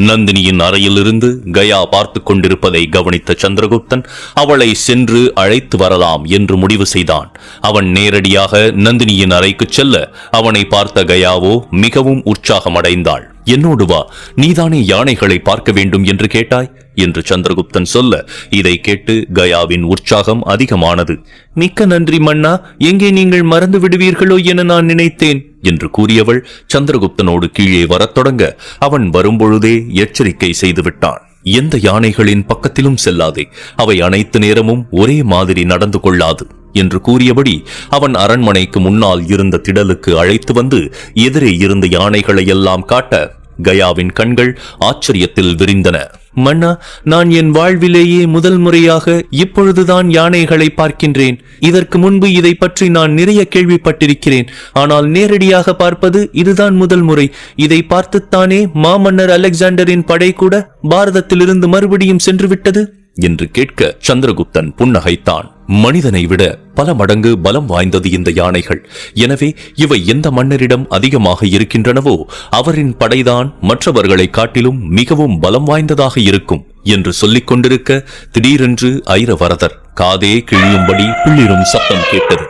நந்தினியின் அறையிலிருந்து கயா பார்த்து கொண்டிருப்பதை கவனித்த சந்திரகுப்தன் அவளை சென்று அழைத்து வரலாம் என்று முடிவு செய்தான். அவன் நேரடியாக நந்தினியின் அறைக்கு செல்ல அவனை பார்த்த கயாவோ மிகவும் உற்சாகமடைந்தாள். என்னோடு வா, நீதானே யானைகளை பார்க்க வேண்டும் என்று கேட்டாய் என்று சந்திரகுப்தன் சொல்ல இதை கேட்டு கயாவின் உற்சாகம் அதிகமானது. மிக்க நன்றி மன்னா, எங்கே நீங்கள் மறந்து விடுவீர்களோ என நான் நினைத்தேன் என்று கூறியவள் சந்திரகுப்தனோடு கீழே வரத் தொடங்க அவன் வரும்பொழுதே எச்சரிக்கை செய்துவிட்டான். எந்த யானைகளின் பக்கத்திலும் செல்லாதே, அவை அனைத்து நேரமும் ஒரே மாதிரி நடந்து கொள்ளாது என்று கூறியபடி அவன் அரண்மனைக்கு முன்னால் இருந்த திடலுக்கு அழைத்து வந்து எதிரே இருந்த யானைகளை எல்லாம் காட்ட கயாவின் கண்கள் ஆச்சரியத்தில் விரிந்தன. மன்னா, நான் என் வாழ்விலேயே முதல் முறையாக இப்பொழுதுதான் யானைகளை பார்க்கின்றேன். இதற்கு முன்பு இதை பற்றி நான் நிறைய கேள்விப்பட்டிருக்கிறேன், ஆனால் நேரடியாக பார்ப்பது இதுதான் முதல் முறை. இதை பார்த்துத்தானே மாமன்னர் அலெக்சாண்டரின் படை கூட பாரதத்திலிருந்து மறுபடியும் சென்று விட்டது என்று கேட்க சந்திரகுப்தன் புன்னகைத்தான். மனிதனை விட பல மடங்கு பலம் வாய்ந்தது இந்த யானைகள். எனவே இவை எந்த மன்னரிடம் அதிகமாக இருக்கின்றனவோ அவரின் படைதான் மற்றவர்களை காட்டிலும் மிகவும் பலம் வாய்ந்ததாக இருக்கும் என்று சொல்லிக் கொண்டிருக்க திடீரென்று ஐரவரதர் காதே கிழியும்படி பிள்ளிரும் சத்தம் கேட்டது.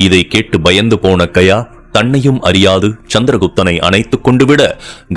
இதை கேட்டு பயந்து போன கயா தன்னையும் அறியாது சந்திரகுப்தனை அணைத்துக் கொண்டு விட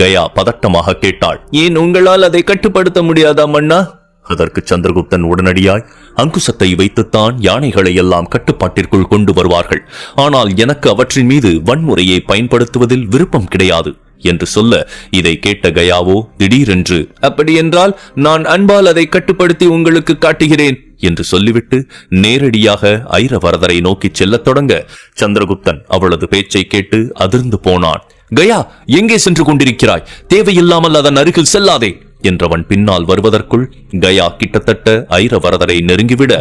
கயா பதட்டமாக கேட்டாள், ஏன் உங்களால் அதை கட்டுப்படுத்த முடியாதா மன்னா? அதற்கு சந்திரகுப்தன் உடனடியாய், அங்குசத்தை வைத்துத்தான் யானைகளை எல்லாம் கட்டுப்பாட்டிற்குள் கொண்டு வருவார்கள். ஆனால் எனக்கு அவற்றின் மீது வன்முறையை பயன்படுத்துவதில் விருப்பம் கிடையாது என்று சொல்ல இதை கேட்ட கயாவோ திடீரென்று, அப்படி என்றால் நான் அன்பால் அதை கட்டுப்படுத்தி உங்களுக்கு காட்டுகிறேன் என்று சொல்லிவிட்டு நேரடியாக ஐரவரதரை நோக்கி செல்லத் தொடங்க சந்திரகுப்தன் அவளது பேச்சை கேட்டு அதிர்ந்து போனான். கயா, எங்கே சென்று கொண்டிருக்கிறாய்? தேவையில்லாமல் அதன் அருகில் செல்லாதே என்றவன் பின்னால் வருவதற்குள் கயா கிட்டத்தட்ட ஐரவரதரை நெருங்கிவிட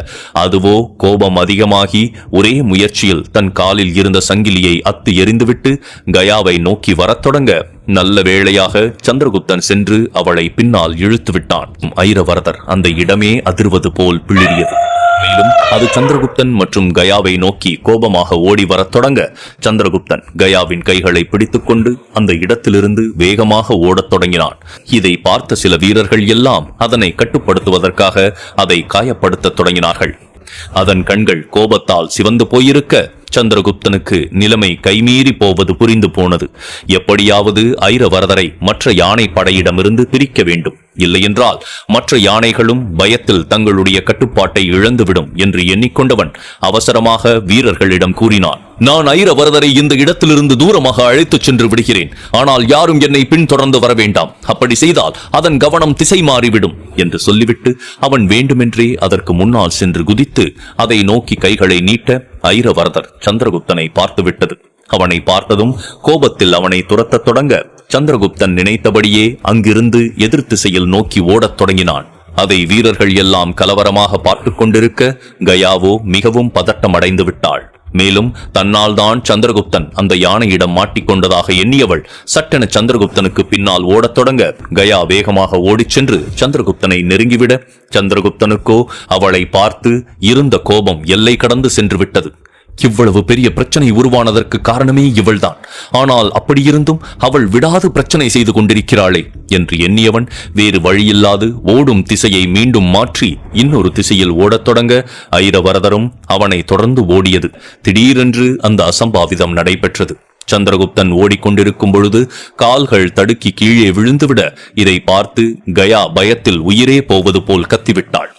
அதுவோ கோபம் அதிகமாகி ஒரே முயற்சியில் தன் காலில் இருந்த சங்கிலியை அத்து எறிந்துவிட்டு கயாவை நோக்கி வரத் தொடங்க நல்ல வேளையாக சந்திரகுப்தன் சென்று அவளை பின்னால் இழுத்து விட்டான். ஐரவரதர் அந்த இடமே அதிர்வது போல் பிளிரியது. மேலும் அது சந்திரகுப்தன் மற்றும் கயாவை நோக்கி கோபமாக ஓடி வரத் தொடங்க சந்திரகுப்தன் கயாவின் கைகளை பிடித்துக் கொண்டு அந்த இடத்திலிருந்து வேகமாக ஓடத் தொடங்கினான். இதை பார்த்த சில வீரர்கள் எல்லாம் அதனை கட்டுப்படுத்துவதற்காக அதை காயப்படுத்த தொடங்கினார்கள். அதன் கண்கள் கோபத்தால் சிவந்து போயிருக்க சந்திரகுப்தனுக்கு நிலைமை கைமீறி போவது புரிந்து போனது. எப்படியாவது ஐரவரதரை மற்ற யானை படையிடமிருந்து பிரிக்க வேண்டும், இல்லையென்றால் மற்ற யானைகளும் பயத்தில் தங்களுடைய கட்டுப்பாட்டை இழந்துவிடும் என்று எண்ணிக்கொண்டவன் அவசரமாக வீரர்களிடம் கூறினான், நான் ஐரவரதரை இந்த இடத்திலிருந்து தூரமாக அழைத்துச் சென்று விடுகிறேன். ஆனால் யாரும் என்னை பின்தொடர்ந்து வர வேண்டாம். அப்படி செய்தால் அதன் கவனம் திசை மாறிவிடும் என்று சொல்லிவிட்டு அவன் வேண்டுமென்றே அதற்கு முன்னால் சென்று குதித்து அதை நோக்கி கைகளை நீட்ட ஐரவரதர் சந்திரகுப்தனை பார்த்துவிட்டது. அவனை பார்த்ததும் கோபத்தில் அவனை துரத்தத் தொடங்க சந்திரகுப்தன் நினைத்தபடியே அங்கிருந்து எதிர் திசையில் நோக்கி ஓடத் தொடங்கினான். அதை வீரர்கள் எல்லாம் கலவரமாக பார்த்துக் கொண்டிருக்க கயாவோ மிகவும் பதட்டம் அடைந்து விட்டாள். மேலும் தன்னால் தான் சந்திரகுப்தன் அந்த யானையிடம் மாட்டிக்கொண்டதாக எண்ணியவள் சட்டென சந்திரகுப்தனுக்கு பின்னால் ஓடத் தொடங்க கயா வேகமாக ஓடிச் சென்று சந்திரகுப்தனை நெருங்கிவிட சந்திரகுப்தனுக்கோ அவளை பார்த்து இருந்த கோபம் எல்லை கடந்து சென்று விட்டது. இவ்வளவு பெரிய பிரச்சனை உருவானதற்கு காரணமே இவள்தான். ஆனால் அப்படியிருந்தும் அவள் விடாது பிரச்சனை செய்து கொண்டிருக்கிறாளே என்று எண்ணியவன் வேறு வழியில்லாது ஓடும் திசையை மீண்டும் மாற்றி இன்னொரு திசையில் ஓடத் தொடங்க ஐரவரதரும் அவனை தொடர்ந்து ஓடியது. திடீரென்று அந்த அசம்பாவிதம் நடைபெற்றது. சந்திரகுப்தன் ஓடிக்கொண்டிருக்கும் பொழுது கால்கள் தடுக்கி கீழே விழுந்துவிட இதை பார்த்து கயா பயத்தில் உயிரே போவது போல் கத்திவிட்டாள்.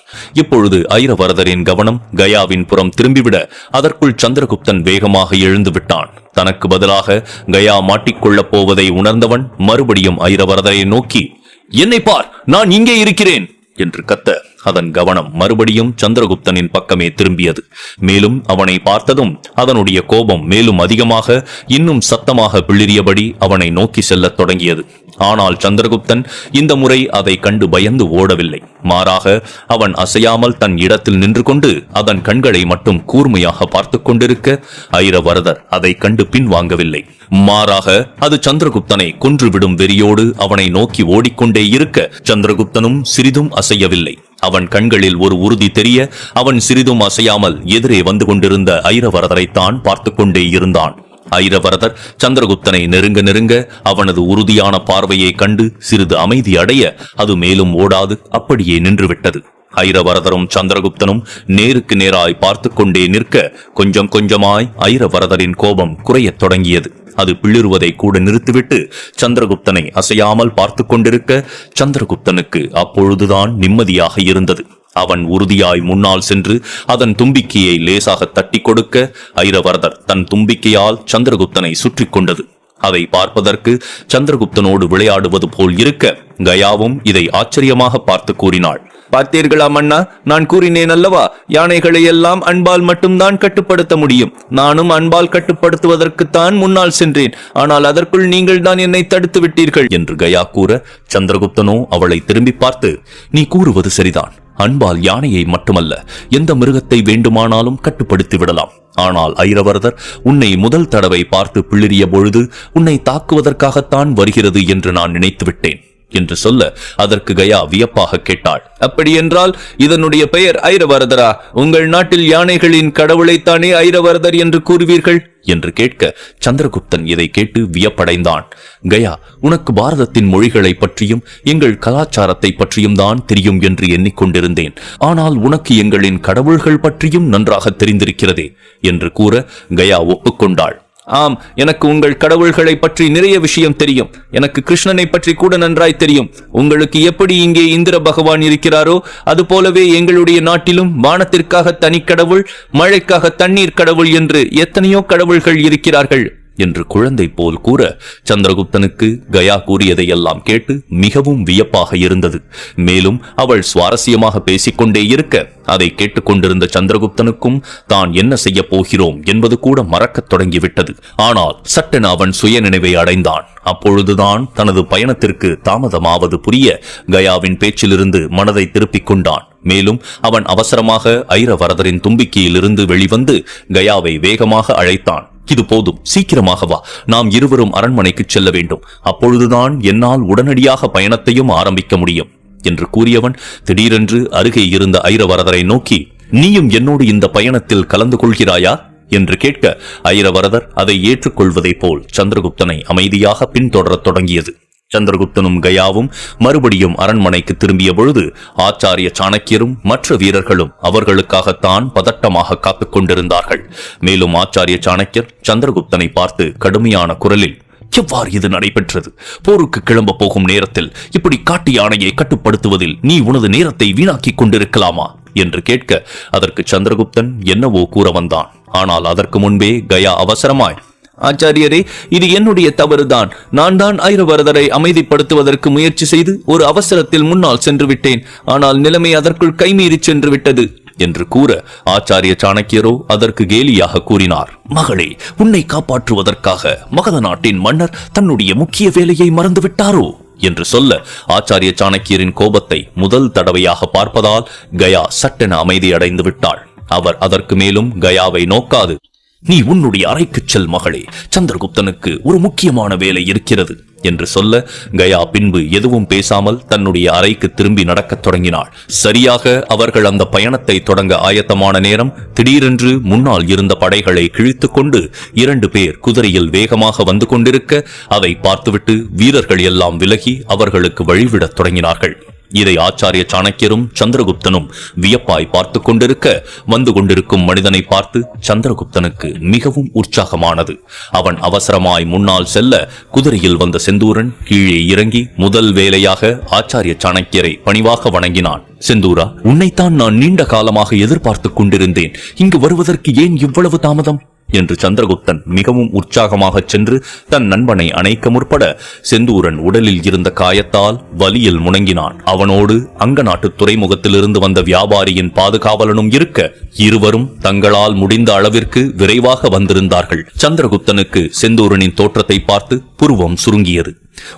இப்பொழுது ஐரவரதரின் கவனம் கயாவின் புறம் திரும்பிவிட அதற்குள் சந்திரகுப்தன் வேகமாக எழுந்து விட்டான். தனக்கு பதிலாக கயா மாட்டிக்கொள்ளப் போவதை உணர்ந்தவன் மறுபடியும் ஐரவரதரை நோக்கி, என்னை பார், நான் இங்கே இருக்கிறேன் என்று கத்த அதன் கவனம் மறுபடியும் சந்திரகுப்தனின் பக்கமே திரும்பியது. மேலும் அவனை பார்த்ததும் அதனுடைய கோபம் மேலும் அதிகமாக இன்னும் சத்தமாக பிளிரியபடி அவனை நோக்கி செல்லத் தொடங்கியது. ஆனால் சந்திரகுப்தன் இந்த முறை அதை கண்டு பயந்து ஓடவில்லை. மாறாக அவன் அசையாமல் தன் இடத்தில் நின்று கொண்டு அதன் கண்களை மட்டும் கூர்மையாக பார்த்து கொண்டிருக்க ஐரவரதர் அதை கண்டு பின்வாங்கவில்லை. மாறாக அது சந்திரகுப்தனை கொன்றுவிடும் வெறியோடு அவனை நோக்கி ஓடிக்கொண்டே இருக்க சந்திரகுப்தனும் சிறிதும் அசையவில்லை. அவன் கண்களில் ஒரு உறுதி தெரிய அவன் சிறிதும் அசையாமல் எதிரே வந்து கொண்டிருந்த ஐரவரதரைத்தான் பார்த்து கொண்டே இருந்தான். ஐரவரதர் சந்திரகுப்தனை நெருங்க நெருங்க அவனது உறுதியான பார்வையை கண்டு சிறிது அமைதி அடைய அது மேலும் ஓடாது அப்படியே நின்றுவிட்டது. ஐரவரதரும் சந்திரகுப்தனும் நேருக்கு நேராய் பார்த்து கொண்டே நிற்க கொஞ்சம் கொஞ்சமாய் ஐரவரதரின் கோபம் குறையத் தொடங்கியது. அது பிளிறுவதை கூட நிறுத்திவிட்டு சந்திரகுப்தனை அசையாமல் பார்த்து கொண்டிருக்க சந்திரகுப்தனுக்கு அப்பொழுதுதான் நிம்மதியாக இருந்தது. அவன் உறுதியாய் முன்னால் சென்று அதன் தும்பிக்கையை லேசாக தட்டி கொடுக்க ஐரவரதர் தன் தும்பிக்கையால் சந்திரகுப்தனை சுற்றி கொண்டது. அதை பார்ப்பதற்கு சந்திரகுப்தனோடு விளையாடுவது போல் இருக்க கயாவும் இதை ஆச்சரியமாக பார்த்து கூறினாள். பார்த்தீர்களா மன்னா, நான் கூறினேன் அல்லவா, யானைகளை எல்லாம் அன்பால் மட்டும்தான் கட்டுப்படுத்த முடியும். நானும் அன்பால் கட்டுப்படுத்துவதற்குத்தான் முன்னால் சென்றேன். ஆனால் அதற்குள் நீங்கள் தான் என்னை தடுத்து விட்டீர்கள் என்று கயா கூற சந்திரகுப்தனோ அவளை திரும்பி பார்த்து, நீ கூறுவது சரிதான். அன்பால் யானையை மட்டுமல்ல எந்த மிருகத்தை வேண்டுமானாலும் கட்டுப்படுத்தி விடலாம். ஆனால் ஐரவரதர் உன்னை முதல் தடவை பார்த்து பிளிறிய பொழுது உன்னை தாக்குவதற்காகத்தான் வருகிறது என்று நான் நினைத்து விட்டேன் என்று சொல்ல அதற்கு கயா வியப்பாக கேட்டாள். அப்படியென்றால் இதனுடைய பெயர் ஐரவரதரா? உங்கள் நாட்டில் யானைகளின் கடவுளைத்தானே ஐரவரதர் என்று கூறுவீர்கள் என்று கேட்க சந்திரகுப்தன் இதை கேட்டு வியப்படைந்தான். கயா, உனக்கு பாரதத்தின் மொழிகளை பற்றியும் எங்கள் கலாச்சாரத்தை பற்றியும் தான் தெரியும் என்று எண்ணிக்கொண்டிருந்தேன். ஆனால் உனக்கு எங்களின் கடவுள்கள் பற்றியும் நன்றாக தெரிந்திருக்கிறதே என்று கூற கயா ஒப்புக்கொண்டாள். ஆம், எனக்கு உங்கள் கடவுள்களை பற்றி நிறைய விஷயம் தெரியும். எனக்கு கிருஷ்ணனை பற்றி கூட நன்றாய் தெரியும். உங்களுக்கு எப்படி இங்கே இந்திர பகவான் இருக்கிறாரோ அது போலவே எங்களுடைய நாட்டிலும் வானத்திற்காக தனி கடவுள், மழைக்காக தண்ணீர் கடவுள் என்று எத்தனையோ கடவுள்கள் இருக்கிறார்கள் என்று குழந்தை போல் கூற சந்திரகுப்தனுக்கு கயா கூறியதையெல்லாம் கேட்டு மிகவும் வியப்பாக இருந்தது. மேலும் அவள் சுவாரஸ்யமாக பேசிக்கொண்டே இருக்க அதை கேட்டுக்கொண்டிருந்த சந்திரகுப்தனுக்கும் தான் என்ன செய்ய போகிறோம் என்பது கூட மறக்கத் தொடங்கிவிட்டது. ஆனால் சட்டென அவன் சுய நினைவை அடைந்தான். அப்பொழுதுதான் தனது பயணத்திற்கு தாமதமாவது புரிய கயாவின் பேச்சிலிருந்து மனதை திருப்பிக் கொண்டான். மேலும் அவன் அவசரமாக ஐரவரதரின் தும்பிக்கையிலிருந்து வெளிவந்து கயாவை வேகமாக அழைத்தான். இது போதும், சீக்கிரமாக வா, நாம் இருவரும் அரண்மனைக்கு செல்ல வேண்டும். அப்பொழுதுதான் என்னால் உடனடியாக பயணத்தையும் ஆரம்பிக்க முடியும் என்று கூறியவன் திடீரென்று அருகே இருந்த ஐரவரதரை நோக்கி, நீயும் என்னோடு இந்த பயணத்தில் கலந்து கொள்கிறாயா என்று கேட்க ஐரவரதர் அதை ஏற்றுக்கொள்வதை போல் சந்திரகுப்தனை அமைதியாக பின்தொடரத் தொடங்கியது. சந்திரகுப்தனும் கயாவும் மறுபடியும் அரண்மனைக்கு திரும்பிய பொழுது ஆச்சாரிய சாணக்கியரும் மற்ற வீரர்களும் அவர்களுக்காகத்தான் பதட்டமாக காத்துக் கொண்டிருந்தார்கள். மேலும் ஆச்சாரிய சாணக்கியர் சந்திரகுப்தனை பார்த்து கடுமையான குரலில், எவ்வாறு இது நடைபெற்றது? போருக்கு கிளம்ப போகும் நேரத்தில் இப்படி காட்டு யானையை கட்டுப்படுத்துவதில் நீ உனது நேரத்தை வீணாக்கிக் கொண்டிருக்கலாமா என்று கேட்க அதற்கு சந்திரகுப்தன் என்னவோ கூற வந்தான். ஆனால் அதற்கு முன்பே கயா அவசரமாய், ஆச்சாரியரே, இது என்னுடைய தவறுதான். நான் தான் ஐரவரதரை அமைதிப்படுத்துவதற்கு முயற்சி செய்து ஒரு அவசரத்தில் முன்னால் சென்று விட்டேன். ஆனால் நிலைமை அதற்குள் கைமீறி சென்று விட்டது என்று கூற ஆச்சாரிய சாணக்கியரோ அதற்கு கேலியாக கூறினார். மகளே, உன்னை காப்பாற்றுவதற்காக மகத நாட்டின் மன்னர் தன்னுடைய முக்கிய வேலையை மறந்துவிட்டாரோ என்று சொல்ல ஆச்சாரிய சாணக்கியரின் கோபத்தை முதல் தடவையாக பார்ப்பதால் கயா சட்டென அமைதி அடைந்து விட்டாள். அவர் அதற்கு மேலும் கயாவை நோக்காது, நீ உன்னுடைய அறைக்கு செல் மகளே, சந்திரகுப்தனுக்கு ஒரு முக்கியமான வேலை இருக்கிறது என்று சொல்ல கயா பின்பு எதுவும் பேசாமல் தன்னுடைய அறைக்கு திரும்பி நடக்கத் தொடங்கினாள். சரியாக அவர்கள் அந்த பயணத்தை தொடங்க ஆயத்தமான நேரம் திடீரென்று முன்னால் இருந்த படைகளை கிழித்துக் கொண்டு 2 பேர் குதிரையில் வேகமாக வந்து கொண்டிருக்க அதை பார்த்துவிட்டு வீரர்கள் எல்லாம் விலகி அவர்களுக்கு வழிவிடத் தொடங்கினார்கள். இதை ஆச்சாரிய சாணக்கியரும் சந்திரகுப்தனும் வியப்பாய் பார்த்து கொண்டிருக்க வந்து கொண்டிருக்கும் மனிதனை பார்த்து சந்திரகுப்தனுக்கு மிகவும் உற்சாகமானது. அவன் அவசரமாய் முன்னால் செல்ல குதிரையில் வந்த செந்தூரன் கீழே இறங்கி முதல் வேலையாக ஆச்சாரிய சாணக்கியரை பணிவாக வணங்கினான். செந்தூரா, உன்னைத்தான் நான் நீண்ட காலமாக எதிர்பார்த்துக் கொண்டிருந்தேன். இங்கு வருவதற்கு ஏன் இவ்வளவு தாமதம் என்று சந்திரகுப்தன் மிகவும் உற்சாகமாக சென்று தன் நண்பனை அணைக்க முற்பட செந்தூரன் உடலில் இருந்த காயத்தால் வலியில் முணங்கினான். அவனோடு அங்க நாட்டு துறைமுகத்திலிருந்து வந்த வியாபாரியின் பாதுகாவலனும் இருக்க இருவரும் தங்களால் முடிந்த அளவிற்கு விரைவாக வந்திருந்தார்கள். சந்திரகுப்தனுக்கு செந்தூரனின் தோற்றத்தை பார்த்து புருவம் சுருங்கியது.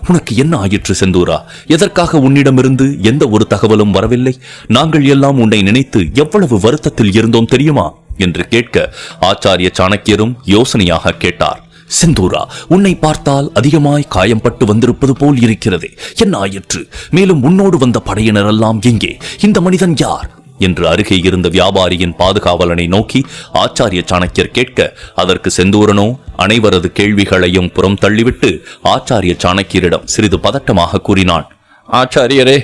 உனக்கு என்ன ஆயிற்று செந்தூரா? எதற்காக உன்னிடமிருந்து எந்த ஒரு தகவலும் வரவில்லை? நாங்கள் எல்லாம் உன்னை நினைத்து எவ்வளவு வருத்தத்தில் இருந்தோம் தெரியுமா என்று கேட்க ஆச்சாரிய சாணக்கியரும் யோசனையாக கேட்டார். செந்தூரா, உன்னை பார்த்தால் அதிகமாய் காயம்பட்டு வந்திருப்பது போல் இருக்கிறதே, என்ன ஆயிற்று? மேலும் உன்னோடு வந்த படையினர் எல்லாம் எங்கே? இந்த மனிதன் யார்? என்று அருகே இருந்த வியாபாரியின் பாதுகாவலனை நோக்கி ஆச்சாரிய சாணக்கியர் கேட்க, அதற்கு செந்தூரனோ அனைவரது கேள்விகளையும் புறம் தள்ளிவிட்டு ஆச்சாரிய சாணக்கியரிடம் சிறிது பதட்டமாக கூறினான். ஆச்சாரியரே,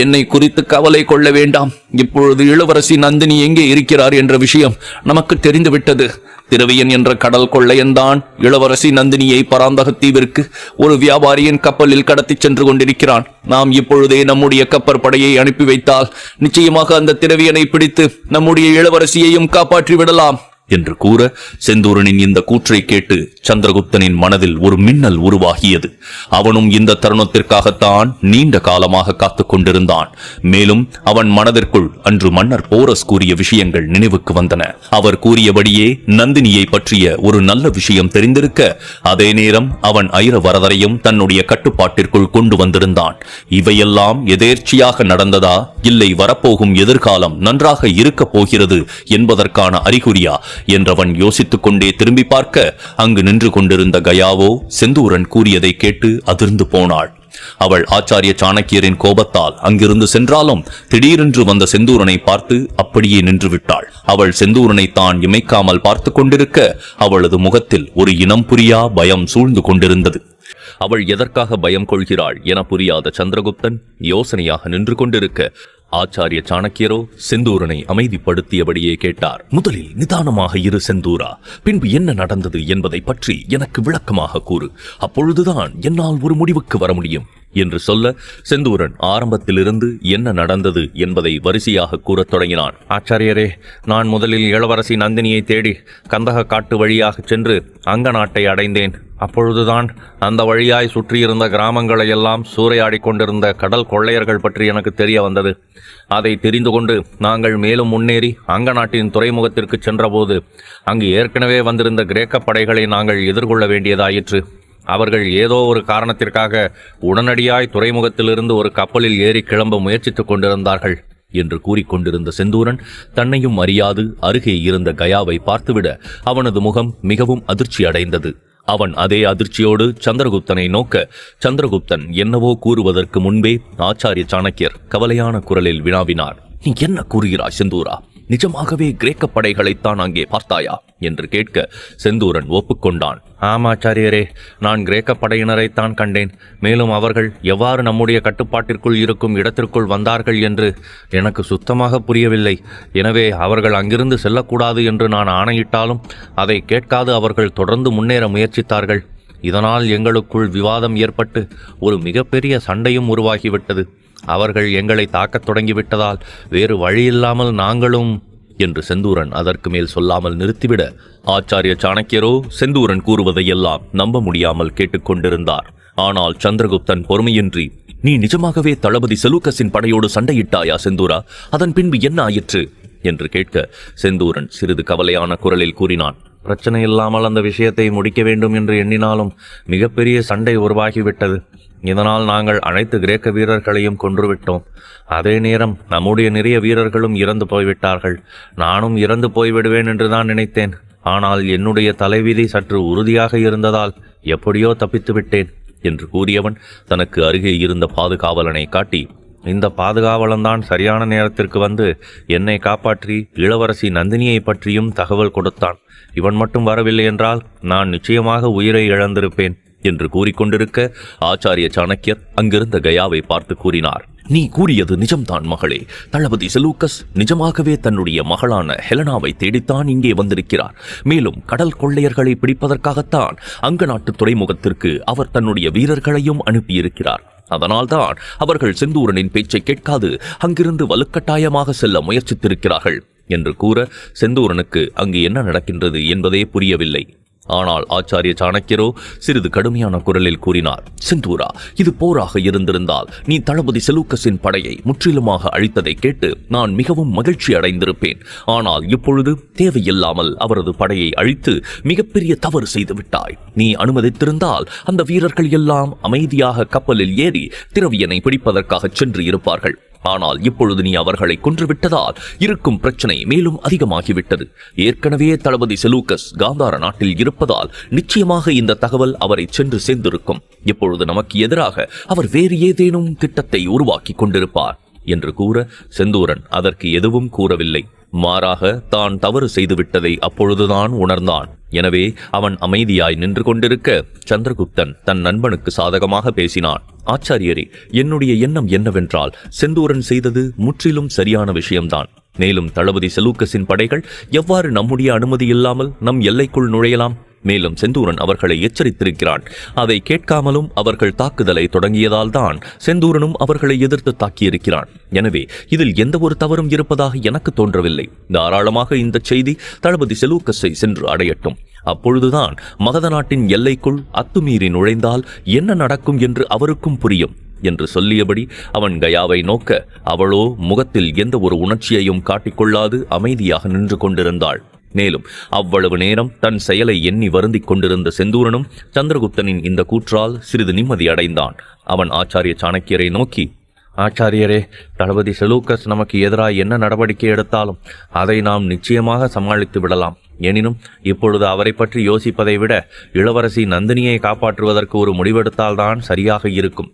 என்னை குறித்து கவலை கொள்ள வேண்டாம். இப்பொழுது இளவரசி நந்தினி எங்கே இருக்கிறார் என்ற விஷயம் நமக்கு தெரிந்துவிட்டது. திரவியன் என்ற கடல் கொள்ளையன்தான் இளவரசி நந்தினியை பராந்தகத்தீவிற்கு ஒரு வியாபாரியின் கப்பலில் கடத்திச் சென்று கொண்டிருக்கிறான். நாம் இப்பொழுதே நம்முடைய கப்பற்படையை அனுப்பி வைத்தால் நிச்சயமாக அந்த திரவியனை பிடித்து நம்முடைய இளவரசியையும் காப்பாற்றி விடலாம் என்று கூற, செந்தூரனின் இந்த கூற்றை கேட்டு சந்திரகுப்தனின் மனதில் ஒரு மின்னல் உருவாகியது. அவனும் இந்த தருணத்திற்காகத்தான் நீண்ட காலமாக காத்துக் கொண்டிருந்தான். மேலும் அவன் மனதிற்குள் அன்று மன்னர் போரஸ் கூறிய விஷயங்கள் நினைவுக்கு வந்தன. அவர் கூறியபடியே நந்தினியை பற்றிய ஒரு நல்ல விஷயம் தெரிந்திருக்க, அதே நேரம் அவன் ஐரவரதரையும் தன்னுடைய கட்டுப்பாட்டிற்குள் கொண்டு வந்திருந்தான். இவையெல்லாம் எதேர்ச்சியாக நடந்ததா, இல்லை வரப்போகும் எதிர்காலம் நன்றாக இருக்கப் போகிறது என்பதற்கான அறிகுறியா என்றவன் யோசித்துக் கொண்டே திரும்பி பார்க்க, அங்கு நின்று கொண்டிருந்த கயாவோ செந்தூரன் கூறியதை கேட்டு அதிர்ந்து போனாள். அவள் ஆச்சாரிய சாணக்கியரின் கோபத்தால் அங்கிருந்து சென்றாலும் திடீரென்று வந்த செந்தூரனை பார்த்து அப்படியே நின்று விட்டாள். அவள் செந்தூரனை தான் இமைக்காமல் பார்த்து கொண்டிருக்க, அவளது முகத்தில் ஒரு இனம் புரியா பயம் சூழ்ந்து கொண்டிருந்தது. அவள் எதற்காக பயம் கொள்கிறாள் என புரியாத சந்திரகுப்தன் யோசனையாக நின்று கொண்டிருக்க, ஆச்சாரிய சாணக்கியரோ செந்தூரனை அமைதிப்படுத்தியபடியே கேட்டார். முதலில் நிதானமாக இரு செந்தூரா, பின்பு என்ன நடந்தது என்பதை பற்றி எனக்கு விளக்கமாக கூறு. அப்பொழுதுதான் என்னால் ஒரு முடிவுக்கு வர முடியும் என்று சொல்ல, செந்தூரன் ஆரம்பத்திலிருந்து என்ன நடந்தது என்பதை வரிசையாக கூறத் தொடங்கினான். ஆச்சாரியரே, நான் முதலில் இளவரசி நந்தினியை தேடி கந்தக காட்டு வழியாக சென்று அங்க நாட்டை அடைந்தேன். அப்பொழுதுதான் அந்த வழியாய் சுற்றியிருந்த கிராமங்களை எல்லாம் சூறையாடி கொண்டிருந்த கடல் கொள்ளையர்கள் பற்றி எனக்கு தெரிய வந்தது. அதை தெரிந்து கொண்டு நாங்கள் மேலும் முன்னேறி அங்க நாட்டின் துறைமுகத்திற்கு சென்றபோது அங்கு ஏற்கனவே வந்திருந்த கிரேக்க படைகளை நாங்கள் எதிர்கொள்ள வேண்டியதாயிற்று. அவர்கள் ஏதோ ஒரு காரணத்திற்காக உடனடியாய் துறைமுகத்திலிருந்து ஒரு கப்பலில் ஏறி கிளம்ப முயற்சித்துக் கொண்டிருந்தார்கள் என்று கூறிக்கொண்டிருந்த செந்தூரன் தன்னையும் அறியாது அருகே இருந்த கயாவை பார்த்துவிட அவனது முகம் மிகவும் அதிர்ச்சி அடைந்தது. அவன் அதே அதிர்ச்சியோடு சந்திரகுப்தனை நோக்க, சந்திரகுப்தன் என்னவோ கூறுவதற்கு முன்பே ஆச்சாரிய சாணக்கியர் கவலையான குரலில் வினாவினார். நீ என்ன கூறுகிறாய் செந்தூரா? நிஜமாகவே கிரேக்க படைகளைத்தான் அங்கே பார்த்தாயா என்று கேட்க, செந்தூரன் ஒப்புக்கொண்டான். ஆமாச்சாரியரே, நான் கிரேக்க படையினரைத்தான் கண்டேன். மேலும் அவர்கள் எவ்வாறு நம்முடைய கட்டுப்பாட்டிற்குள் இருக்கும் இடத்திற்குள் வந்தார்கள் என்று எனக்கு சுத்தமாக புரியவில்லை. எனவே அவர்கள் அங்கிருந்து செல்லக்கூடாது என்று நான் ஆணையிட்டாலும் அதை கேட்காது அவர்கள் தொடர்ந்து முன்னேற முயற்சித்தார்கள். இதனால் எங்களுக்குள் விவாதம் ஏற்பட்டு ஒரு மிகப்பெரிய சண்டையும் உருவாகிவிட்டது. அவர்கள் எங்களை தாக்கத் தொடங்கிவிட்டதால் வேறு வழியில்லாமல் நாங்களும் என்று செந்தூரன் அதற்கு மேல் சொல்லாமல் நிறுத்திவிட, ஆச்சாரிய சாணக்கியரோ செந்தூரன் கூறுவதையெல்லாம் நம்ப முடியாமல் கேட்டுக்கொண்டிருந்தார். ஆனால் சந்திரகுப்தன் பொறுமையின்றி, நீ நிஜமாகவே தளபதி செலூக்கஸின் படையோடு சண்டையிட்டாயா செந்தூரா? அதன் பின்பு என்ன ஆயிற்று என்று கேட்க, செந்தூரன் சிறிது கவலையான குரலில் கூறினான். பிரச்சனை இல்லாமல் அந்த விஷயத்தை முடிக்க வேண்டும் என்று எண்ணினாலும் மிகப்பெரிய சண்டை உருவாகிவிட்டது. இதனால் நாங்கள் அனைத்து கிரேக்க வீரர்களையும் கொன்றுவிட்டோம். அதே நேரம் நம்முடைய நிறைய வீரர்களும் இறந்து போய்விட்டார்கள். நானும் இறந்து போய்விடுவேன் என்று தான் நினைத்தேன். ஆனால் என்னுடைய தலைவிதி சற்று உறுதியாக இருந்ததால் எப்படியோ தப்பித்து விட்டேன் என்று கூறியவன் தனக்கு அருகே இருந்த பாதுகாவலனை காட்டி, இந்த பாதுகாவலன்தான் சரியான நேரத்திற்கு வந்து என்னை காப்பாற்றி இளவரசி நந்தினியை பற்றியும் தகவல் கொடுத்தான். இவன் மட்டும் வரவில்லை என்றால் நான் நிச்சயமாக உயிரை இழந்திருப்பேன் என்று கூறிக்கொண்டிருக்க, ஆச்சாரிய சாணக்கியர் அங்கிருந்த கயாவை பார்த்து கூறினார். நீ கூறியது நிஜம்தான் மகளே. தளபதி செலூக்கஸ் நிஜமாகவே தன்னுடைய மகளான ஹெலனாவை தேடித்தான் இங்கே வந்திருக்கிறார். மேலும் கடல் கொள்ளையர்களை பிடிப்பதற்காகத்தான் அங்க நாட்டு துறைமுகத்திற்கு அவர் தன்னுடைய வீரர்களையும் அனுப்பியிருக்கிறார். அதனால்தான் அவர்கள் செந்தூரனின் பேச்சை கேட்காது அங்கிருந்து வலுக்கட்டாயமாக செல்ல முயற்சித்திருக்கிறார்கள் என்று கூற, செந்தூரனுக்கு அங்கு என்ன நடக்கின்றது என்பதே புரியவில்லை. ஆனால் ஆச்சாரிய சாணக்கியரோ சிறிது கடுமையான குரலில் கூறினார். செந்தூரா, இது போராக இருந்திருந்தால் நீ தளபதி செலூக்கஸின் படையை முற்றிலுமாக அழித்ததை கேட்டு நான் மிகவும் மகிழ்ச்சி அடைந்திருப்பேன். ஆனால் இப்பொழுது தேவையில்லாமல் அவரது படையை அழித்து மிகப்பெரிய தவறு செய்து விட்டாய். நீ அனுமதித்திருந்தால் அந்த வீரர்கள் எல்லாம் அமைதியாக கப்பலில் ஏறி திரவியனை பிடிப்பதற்காக சென்று இருப்பார்கள். ஆனால் இப்பொழுது நீ அவர்களை கொன்றுவிட்டதால் இருக்கும் பிரச்சனை மேலும் அதிகமாகிவிட்டது. ஏற்கனவே தளபதி செலூக்கஸ் காந்தார நாட்டில் இருப்பதால் நிச்சயமாக இந்த தகவல் அவரை சென்று சேர்ந்திருக்கும். இப்பொழுது நமக்கு எதிராக அவர் வேறு ஏதேனும் திட்டத்தை உருவாக்கி கொண்டிருப்பார். என்று கூற செந்தூரன் அதற்கு எதுவும் கூறவில்லை. மாறாக தான் தவறு செய்துவிட்டதை அப்பொழுதுதான் உணர்ந்தான். எனவே அவன் அமைதியாய் நின்று கொண்டிருக்க சந்திரகுப்தன் தன் நண்பனுக்கு சாதகமாக பேசினான். ஆச்சாரியரே, என்னுடைய எண்ணம் என்னவென்றால் செந்தூரன் செய்தது முற்றிலும் சரியான விஷயம்தான். மேலும் தளபதி செலூக்கஸின் படைகள் எவ்வாறு நம்முடைய அனுமதி இல்லாமல் நம் எல்லைக்குள் நுழையலாம்? மேலும் செந்தூரன் அவர்களை எச்சரித்திருக்கிறான். அதை கேட்காமலும் அவர்கள் தாக்குதலை தொடங்கியதால் தான் செந்தூரனும் அவர்களை எதிர்த்து தாக்கியிருக்கிறான். எனவே இதில் எந்த ஒரு தவறும் இருப்பதாக எனக்கு தோன்றவில்லை. தாராளமாக இந்த செய்தி தளபதி செலூக்கஸை சென்று அடையட்டும். அப்பொழுதுதான் மகத நாட்டின் எல்லைக்குள் அத்துமீறி நுழைந்தால் என்ன நடக்கும் என்று அவருக்கும் புரியும் என்று சொல்லியபடி அவன் கயாவை நோக்க, அவளோ முகத்தில் எந்த ஒரு உணர்ச்சியையும் காட்டிக்கொள்ளாது அமைதியாக நின்று கொண்டிருந்தாள். மேலும் அவ்வளவு நேரம் தன் செயலை எண்ணி வருந்திக் கொண்டிருந்த செந்தூரனும் சந்திரகுப்தனின் இந்த கூற்றால் சிறிது நிம்மதி அடைந்தான். அவன் ஆச்சாரிய சாணக்கியரை நோக்கி, ஆச்சாரியரே, தளபதி செலூக்கஸ் நமக்கு எதிராக என்ன நடவடிக்கை எடுத்தாலும் அதை நாம் நிச்சயமாக சமாளித்து விடலாம். எனினும் இப்பொழுது அவரை பற்றி யோசிப்பதை விட இளவரசி நந்தினியை காப்பாற்றுவதற்கு ஒரு முடிவெடுத்தால்தான் சரியாக இருக்கும்.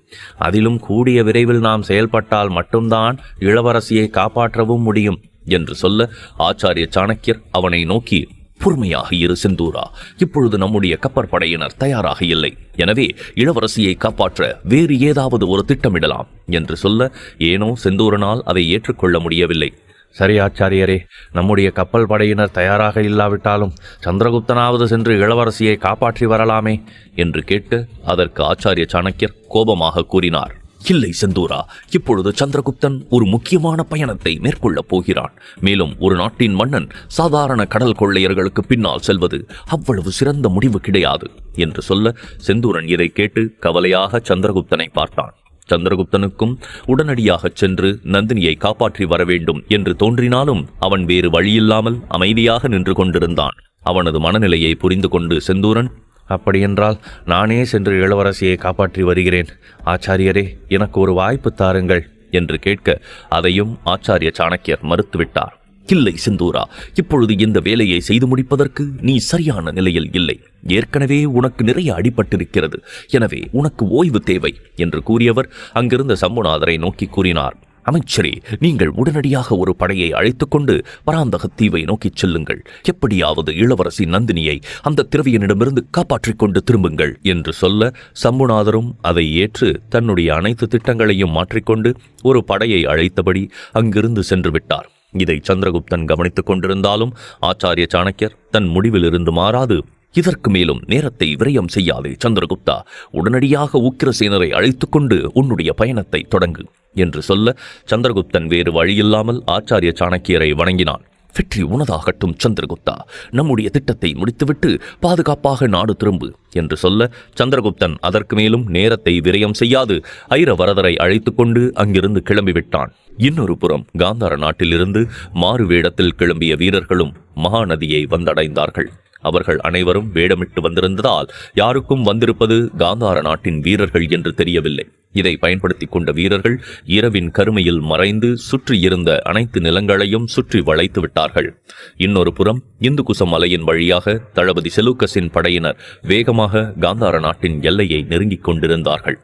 அதிலும் கூடிய விரைவில் நாம் செயல்பட்டால் மட்டும்தான் இளவரசியை காப்பாற்றவும் முடியும் என்று சொல்ல ஆச்சாரிய சாணக்கியர் அவனை நோக்கி, பொறுமையாக இரு செந்தூரா, இப்பொழுது நம்முடைய கப்பற்படையினர் தயாராக இல்லை. எனவே இளவரசியை காப்பாற்ற வேறு ஏதாவது ஒரு திட்டமிடலாம் என்று சொல்ல ஏனோ செந்தூரனால் அதை ஏற்றுக்கொள்ள முடியவில்லை. சரி ஆச்சாரியரே, நம்முடைய கப்பல் படையினர் தயாராக இல்லாவிட்டாலும் சந்திரகுப்தனாவது சென்று இளவரசியை காப்பாற்றி வரலாமே என்று கேட்க அதற்கு ஆச்சாரிய சாணக்கியர் கோபமாக கூறினார், இல்லை செந்தூரா, இப்பொழுது சந்திரகுப்தன் ஒரு முக்கியமான பயணத்தை மேற்கொள்ளப் போகிறான். மேலும் ஒரு நாட்டின் மன்னன் சாதாரண கடல் கொள்ளையர்களுக்கு பின்னால் செல்வது அவ்வளவு சிறந்த முடிவு கிடையாது என்று சொல்ல செந்தூரன் இதை கேட்டு கவலையாக சந்திரகுப்தனை பார்த்தான். சந்திரகுப்தனுக்கும் உடனடியாக சென்று நந்தினியை காப்பாற்றி வர வேண்டும் என்று தோன்றினாலும் அவன் வேறு வழியில்லாமல் அமைதியாக நின்று கொண்டிருந்தான். அவனது மனநிலையை புரிந்து கொண்டு செந்தூரன், அப்படியென்றால் நானே சென்று இளவரசியை காப்பாற்றி வருகிறேன். ஆச்சாரியரே, எனக்கு ஒரு வாய்ப்பு தாருங்கள் என்று கேட்க அதையும் ஆச்சாரிய சாணக்கியர் மறுத்துவிட்டார். இல்லை செந்தூரா, இப்பொழுது இந்த வேலையை செய்து முடிப்பதற்கு நீ சரியான நிலையில் இல்லை. ஏற்கனவே உனக்கு நிறைய அடிபட்டிருக்கிறது. எனவே உனக்கு ஓய்வு தேவை என்று கூறியவர் அங்கிருந்த சம்புநாதரை நோக்கி கூறினார், அமைச்சரே, நீங்கள் உடனடியாக ஒரு படையை அழைத்துக் கொண்டு பராந்தக தீவை நோக்கிச் செல்லுங்கள். எப்படியாவது இளவரசி நந்தினியை அந்த திரவியனிடமிருந்து காப்பாற்றிக் கொண்டு திரும்புங்கள் என்று சொல்ல சம்புநாதரும் அதை ஏற்று தன்னுடைய அனைத்து திட்டங்களையும் மாற்றிக்கொண்டு ஒரு படையை அழைத்தபடி அங்கிருந்து சென்று விட்டார். இதை சந்திரகுப்தன் கவனித்துக் கொண்டிருந்தாலும் ஆச்சாரிய சாணக்கியர் தன் முடிவிலிருந்து மாறாது, இதற்கு மேலும் நேரத்தை விரயம் செய்யாதே சந்திரகுப்தா, உடனடியாக உக்கிரசேனரை அழைத்துக் கொண்டு உன்னுடைய பயணத்தை தொடங்கு என்று சொல்ல சந்திரகுப்தன் வேறு வழியில்லாமல் ஆச்சாரிய சாணக்கியரை வணங்கினான். வெற்றி உனதாகட்டும் சந்திரகுப்தா, நம்முடைய திட்டத்தை முடித்துவிட்டு பாதுகாப்பாக நாடு திரும்பு என்று சொல்ல சந்திரகுப்தன் அதற்கு மேலும் நேரத்தை விரயம் செய்யாது ஐரவரதரை அழைத்துக் கொண்டு அங்கிருந்து கிளம்பிவிட்டான். இன்னொரு புறம் காந்தார நாட்டிலிருந்து மாறு வேடத்தில் கிளம்பிய வீரர்களும் மகாநதியை வந்தடைந்தார்கள். அவர்கள் அனைவரும் வேடமிட்டு வந்திருந்ததால் யாருக்கும் வந்திருப்பது காந்தார நாட்டின் வீரர்கள் என்று தெரியவில்லை. இதை பயன்படுத்திக் கொண்ட வீரர்கள் இரவின் கருமையில் மறைந்து சுற்றி இருந்த அனைத்து நிலங்களையும் சுற்றி வளைத்து விட்டார்கள். இன்னொரு புறம் இந்துகுசம் மலையின் வழியாக தளபதி செலூக்கஸின் படையினர் வேகமாக காந்தார நாட்டின் எல்லையை நெருங்கிக் கொண்டிருந்தார்கள்.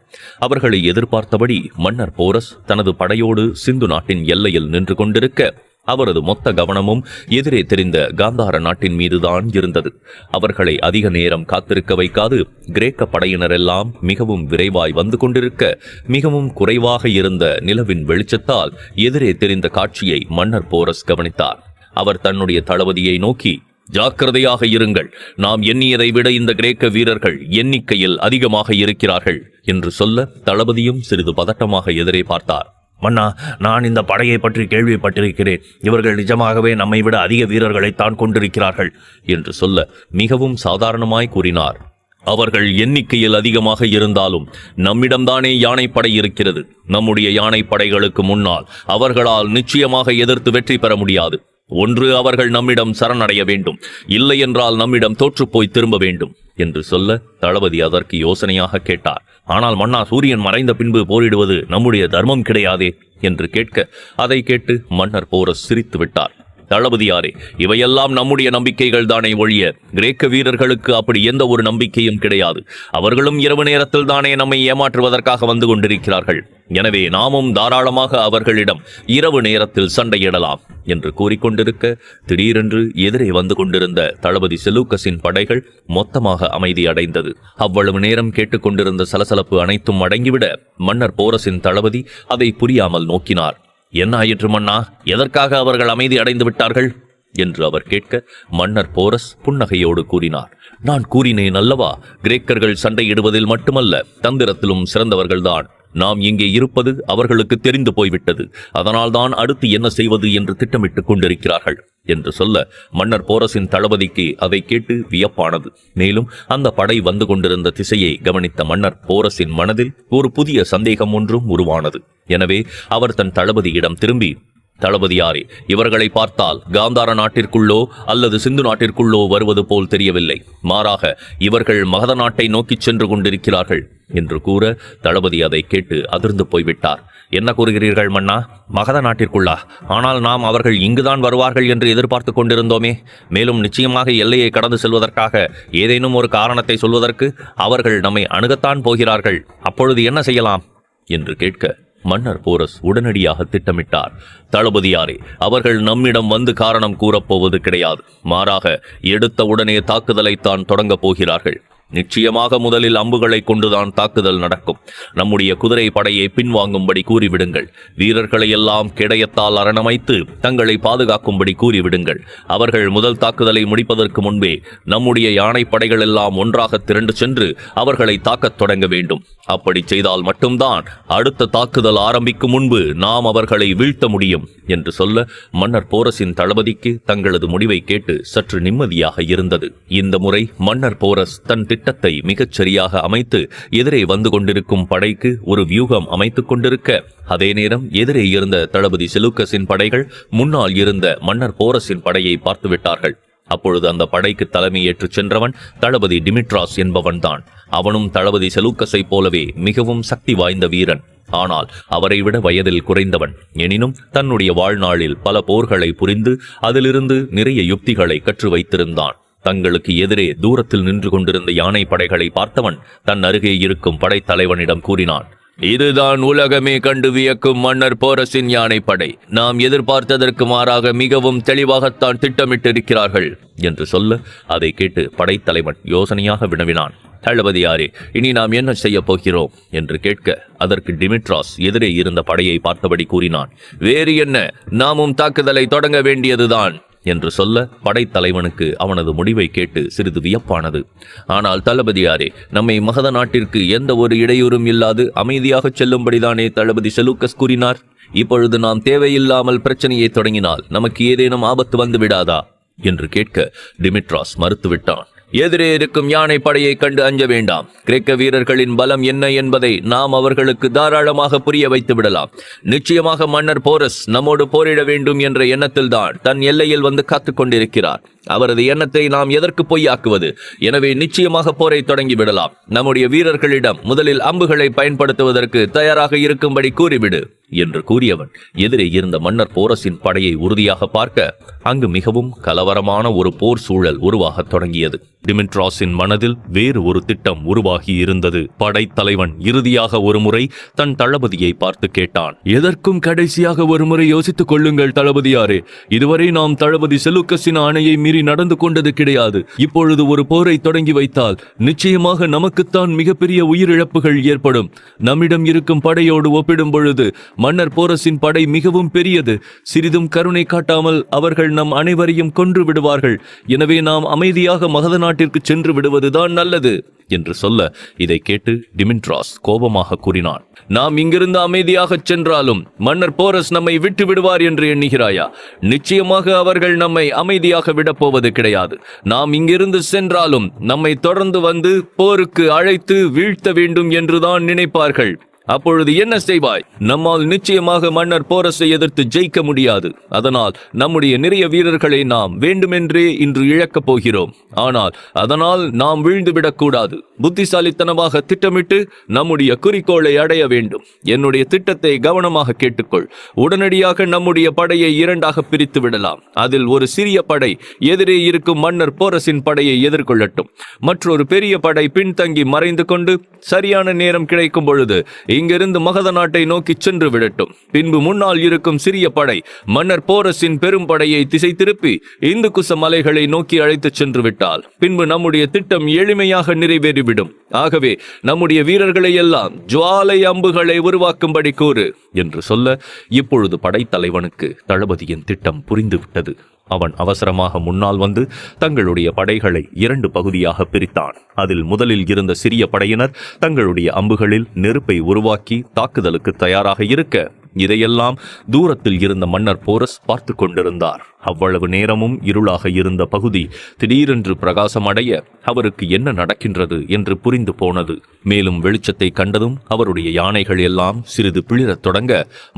அவர்களை எதிர்பார்த்தபடி மன்னர் போரஸ் தனது படையோடு சிந்து நாட்டின் எல்லையில் நின்று கொண்டிருக்க அவரது மொத்த கவனமும் எதிரே தெரிந்த காந்தார நாட்டின் மீதுதான் இருந்தது. அவர்களை அதிக நேரம் காத்திருக்க வைக்காது கிரேக்க படையினரெல்லாம் மிகவும் விரைவாய் வந்து கொண்டிருக்க மிகவும் குறைவாக இருந்த நிலவின் வெளிச்சத்தால் எதிரே தெரிந்த காட்சியை மன்னர் போரஸ் கவனித்தார். அவர் தன்னுடைய தளபதியை நோக்கி, ஜாக்கிரதையாக இருங்கள், நாம் எண்ணியதை விட இந்த கிரேக்க வீரர்கள் எண்ணிக்கையில் அதிகமாக இருக்கிறார்கள் என்று சொல்ல தளபதியும் சிறிது பதட்டமாக எதிரே பார்த்தார். மன்னா, நான் இந்த படையை பற்றி கேள்விப்பட்டிருக்கிறேன். இவர்கள் நிஜமாகவே நம்மை விட அதிக வீரர்களைத்தான் கொண்டிருக்கிறார்கள் என்று சொல்ல மிகவும் சாதாரணமாய் கூறினார். அவர்கள் எண்ணிக்கையில் அதிகமாக இருந்தாலும் நம்மிடம்தானே யானைப்படை இருக்கிறது. நம்முடைய யானைப்படைகளுக்கு முன்னால் அவர்களால் நிச்சயமாக எதிர்த்து வெற்றி பெற முடியாது. ஒன்று அவர்கள் நம்மிடம் சரணடைய வேண்டும், இல்லை என்றால் நம்மிடம் தோற்றுப்போய் திரும்ப வேண்டும் என்று சொல்ல தளபதி அதற்கு யோசனையாக கேட்டார். ஆனால் மன்னா, சூரியன் மறைந்த பின்பு போரிடுவது நம்முடைய தர்மம் கிடையாதே என்று கேட்க அதை கேட்டு மன்னர் போரஸ் சிரித்து விட்டார். தளபதியாரே, இவையெல்லாம் நம்முடைய நம்பிக்கைகள் தானே ஒழிய கிரேக்க வீரர்களுக்கு அப்படி எந்த ஒரு நம்பிக்கையும் கிடையாது. அவர்களும் இரவு நேரத்தில் தானே நம்மை ஏமாற்றுவதற்காக வந்து கொண்டிருக்கிறார்கள். எனவே நாமும் தாராளமாக அவர்களிடம் இரவு நேரத்தில் சண்டையிடலாம் என்று கூறிக்கொண்டிருக்க திடீரென்று எதிரே வந்து கொண்டிருந்த தளபதி செலூக்கஸின் படைகள் மொத்தமாக அமைதி அடைந்தது. அவ்வளவு நேரம் கேட்டுக்கொண்டிருந்த சலசலப்பு அனைத்தும் அடங்கிவிட மன்னர் போரஸின் தளபதி அதை புரியாமல் நோக்கினார். என்ன ஆயிற்று மன்னா? எதற்காக அவர்கள் அமைதி அடைந்து விட்டார்கள் என்று அவர் கேட்க மன்னர் போரஸ் புன்னகையோடு கூறினார். நான் கூறினேன் அல்லவா, கிரேக்கர்கள் சண்டையிடுவதில் மட்டுமல்ல தந்திரத்திலும் சிறந்தவர்கள்தான். நாம் இங்கே இருப்பது அவர்களுக்கு தெரிந்து போய்விட்டது. அதனால்தான் அடுத்து என்ன செய்வது என்று திட்டமிட்டுக் கொண்டிருக்கிறார்கள் என்று சொல்ல மன்னர் போரஸின் தளபதிக்கு அதை கேட்டு வியப்பானது. மேலும் அந்த படை வந்து கொண்டிருந்த திசையை கவனித்த மன்னர் போரஸின் மனதில் ஒரு புதிய சந்தேகம் ஒன்றும் உருவானது. எனவே அவர் தன் தளபதியிடம் திரும்பி, தளபதியாரே, இவர்களை பார்த்தால் காந்தார நாட்டிற்குள்ளோ அல்லது சிந்து நாட்டிற்குள்ளோ வருவது போல் தெரியவில்லை. மாறாக இவர்கள் மகத நாட்டை நோக்கி சென்று கொண்டிருக்கிறார்கள் என்று கூற தளபதி அதை கேட்டு அதிர்ந்து போய்விட்டார். என்ன கூறுகிறீர்கள் மன்னா? மகத நாட்டிற்குள்ளா? ஆனால் நாம் அவர்கள் இங்குதான் வருவார்கள் என்று எதிர்பார்த்து கொண்டிருந்தோமே. மேலும் நிச்சயமாக எல்லையை கடந்து செல்வதற்காக ஏதேனும் ஒரு காரணத்தை சொல்வதற்கு அவர்கள் நம்மை அணுகத்தான் போகிறார்கள். அப்பொழுது என்ன செய்யலாம் என்று கேட்க மன்னர் போரஸ் உடனடியாக திட்டமிட்டார். தளபதியாரே, அவர்கள் நம்மிடம் வந்து காரணம் கூறப்போவது கிடையாது. மாறாக எடுத்த உடனே தாக்குதலைத்தான் தொடங்கப் போகிறார்கள். நிச்சயமாக முதலில் அம்புகளை கொண்டுதான் தாக்குதல் நடக்கும். நம்முடைய குதிரை படையை பின்வாங்கும்படி கூறிவிடுங்கள். வீரர்களை எல்லாம் கிடையத்தால் அரணமைத்து தங்களை பாதுகாக்கும்படி கூறிவிடுங்கள். அவர்கள் முதல் தாக்குதலை முடிப்பதற்கு முன்பே நம்முடைய யானை படைகள் எல்லாம் ஒன்றாக திரண்டு சென்று அவர்களை தாக்கத் தொடங்க வேண்டும். அப்படி செய்தால் மட்டும்தான் அடுத்த தாக்குதல் ஆரம்பிக்கும் முன்பு நாம் அவர்களை வீழ்த்த முடியும் என்று சொல்ல மன்னர் போரஸின் தளபதிக்கு தங்களது முடிவை கேட்டு சற்று நிம்மதியாக இருந்தது. இந்த முறை மன்னர் போரஸ் தன் திட்டத்தை மிகச் சரியாக அமைத்து எதிரே வந்து கொண்டிருக்கும் படைக்கு ஒரு வியூகம் அமைத்துக் கொண்டிருக்க, அதே நேரம் எதிரே இருந்த தளபதி செலூக்கஸின் படைகள் முன்னால் இருந்த மன்னர் போரஸின் படையை பார்த்துவிட்டார்கள். அப்பொழுது அந்த படைக்கு தலைமையேற்று சென்றவன் தளபதி டிமிட்ராஸ் என்பவன்தான். அவனும் தளபதி செலூக்கஸை போலவே மிகவும் சக்தி வாய்ந்த வீரன். ஆனால் அவரை விட வயதில் குறைந்தவன். எனினும் தன்னுடைய வாழ்நாளில் பல போர்களை புரிந்து அதிலிருந்து நிறைய யுக்திகளை கற்று வைத்திருந்தான். தங்களுக்கு எதிரே தூரத்தில் நின்று கொண்டிருந்த யானை படைகளை பார்த்தவன் தன் அருகே இருக்கும் படைத்தலைவனிடம் கூறினான். இதுதான் உலகமே கண்டு வியக்கும் மன்னர் போரஸின் யானைப்படை. நாம் எதிர்பார்த்ததற்கு மாறாக மிகவும் தெளிவாகத்தான் திட்டமிட்டிருக்கிறார்கள் என்று சொல்ல அதை கேட்டு படைத்தலைவன் யோசனையாக வினவினான். தளபதியாரே, இனி நாம் என்ன செய்ய போகிறோம் என்று கேட்க அதற்கு டிமிட்ராஸ் எதிரே இருந்த படையை பார்த்தபடி கூறினான். வேறு என்ன, நாமும் தாக்குதலை தொடங்க வேண்டியதுதான் என்று சொல்ல படைத்தலைவனுக்கு அவனது முடிவை கேட்டு சிறிது வியப்பானது. ஆனால் தளபதியாரே, நம்மை மகத நாட்டிற்கு எந்த ஒரு இடையூறும் இல்லாது அமைதியாக செல்லும்படிதானே தளபதி செலூக்கஸ் கூறினார். இப்பொழுது நாம் தேவையில்லாமல் பிரச்சனையை தொடங்கினால் நமக்கு ஏதேனும் ஆபத்து வந்து விடாதா என்று கேட்க டிமிட்ராஸ் மறுத்துவிட்டான். எதிரே இருக்கும் யானை படையை கண்டு அஞ்ச வேண்டாம். கிரேக்க வீரர்களின் பலம் என்ன என்பதை நாம் அவர்களுக்கு தாராளமாக புரிய வைத்து விடலாம். நிச்சயமாக மன்னர் போரஸ் நம்மோடு போரிட வேண்டும் என்ற எண்ணத்தில்தான் தன் எல்லையில் வந்து காத்துக் கொண்டிருக்கிறார். அவரது எண்ணத்தை நாம் எதற்கு பொய்யாக்குவது? எனவே நிச்சயமாக போரை தொடங்கி விடலாம். நம்முடைய வீரர்களிடம் முதலில் அம்புகளை பயன்படுத்துவதற்கு தயாராக இருக்கும்படி கூறிவிடு என்று கூறியவன் எதிரே இருந்த மன்னர் போரஸின் படையை உறுதியாக பார்க்க அங்கு மிகவும் கலவரமான ஒரு போர் சூழல் உருவாக தொடங்கியது. டிமிட்ராஸின் மனதில் வேறு ஒரு திட்டம் உருவாகி இருந்தது. படைத்தலைவன் இறுதியாக ஒரு முறை தன் தளபதியை பார்த்து கேட்டான். எதற்கும் கடைசியாக ஒரு முறை யோசித்துக் கொள்ளுங்கள் தளபதியாரே. இதுவரை நாம் தளபதி செலூக்கஸின் ஆணையை மீறி நடந்து கொண்டது கிடையாது. இப்பொழுது ஒரு போரை தொடங்கி வைத்தால் நிச்சயமாக நமக்குத்தான் மிகப்பெரிய உயிரிழப்புகள் ஏற்படும். நம்மிடம் இருக்கும் படையோடு ஒப்பிடும் பொழுது மன்னர் போரஸின் படை மிகவும் பெரியது. சிறிதும் கருணை காட்டாமல் அவர்கள் நம் அனைவரையும் கொன்று விடுவார்கள். எனவே நாம் அமைதியாக மகத நாட்டிற்கு சென்று விடுவதுதான் நல்லது என்று சொல்ல இதை கேட்டு டிமிட்ராஸ் கோபமாக கூறினான். நாம் இங்கிருந்து அமைதியாக சென்றாலும் மன்னர் போரஸ் நம்மை விட்டு விடுவார் என்று எண்ணுகிறாயா? நிச்சயமாக அவர்கள் நம்மை அமைதியாக விடப்போவது கிடையாது. நாம் இங்கிருந்து சென்றாலும் நம்மை தொடர்ந்து வந்து போருக்கு அழைத்து வீழ்த்த வேண்டும் என்றுதான் நினைப்பார்கள். அப்பொழுது என்ன செய்வாய்? நம்மால் நிச்சயமாக மன்னர் போரஸை எதிர்த்து ஜெயிக்க முடியாது. அதனால் நம்முடைய நிறைய வீரர்களை நாம் வேண்டுமென்றே இன்று இழக்கப் போகிறோம். ஆனால் அதனால் நாம் வீழ்ந்துவிடக்கூடாது. புத்திசாலித்தனமாக திட்டமிட்டு நம்முடைய குறிக்கோளை அடைய வேண்டும். என்னுடைய திட்டத்தை கவனமாக கேட்டுக்கொள். உடனடியாக நம்முடைய படையை இரண்டாக பிரித்து விடலாம். அதில் ஒரு சிறிய படை எதிரே இருக்கும் மன்னர் போரஸின் படையை எதிர்கொள்ளட்டும். மற்றொரு பெரிய படை பின்தங்கி மறைந்து கொண்டு சரியான நேரம் கிடைக்கும் பொழுது இங்கிருந்து மகத நாட்டை நோக்கி சென்று விடட்டும். பின்பு முன்னால் இருக்கும் சிறிய படை மன்னர் போரஸின் பெரும் படையை திசை திருப்பி இந்து குச மலைகளை நோக்கி அழைத்துச் சென்று விட்டால் பின்பு நம்முடைய திட்டம் எளிமையாக நிறைவேறிவிடும். ஆகவே நம்முடைய வீரர்களை எல்லாம் ஜுவாலை அம்புகளை உருவாக்கும்படி கூறு என்று சொல்ல, இப்பொழுது படைத்தலைவனுக்கு தளபதியின் திட்டம் புரிந்துவிட்டது. அவன் அவசரமாக முன்னால் வந்து தங்களுடைய படைகளை 2 பகுதியாக பிரித்தான். அதில் முதலில் இருந்த சிறிய படையினர் தங்களுடைய அம்புகளில் நெருப்பை உருவாக்கி தாக்குதலுக்கு தயாராக இருக்க, இதையெல்லாம் தூரத்தில் இருந்த மன்னர் போரஸ் பார்த்து கொண்டிருந்தார். அவ்வளவு நேரமும் இருளாக இருந்த பகுதி திடீரென்று பிரகாசம் அடைய அவருக்கு என்ன நடக்கின்றது என்று புரிந்து போனது. மேலும் வெளிச்சத்தை கண்டதும் அவருடைய யானைகள் எல்லாம் சிறிது பிளிரத் தொடங்க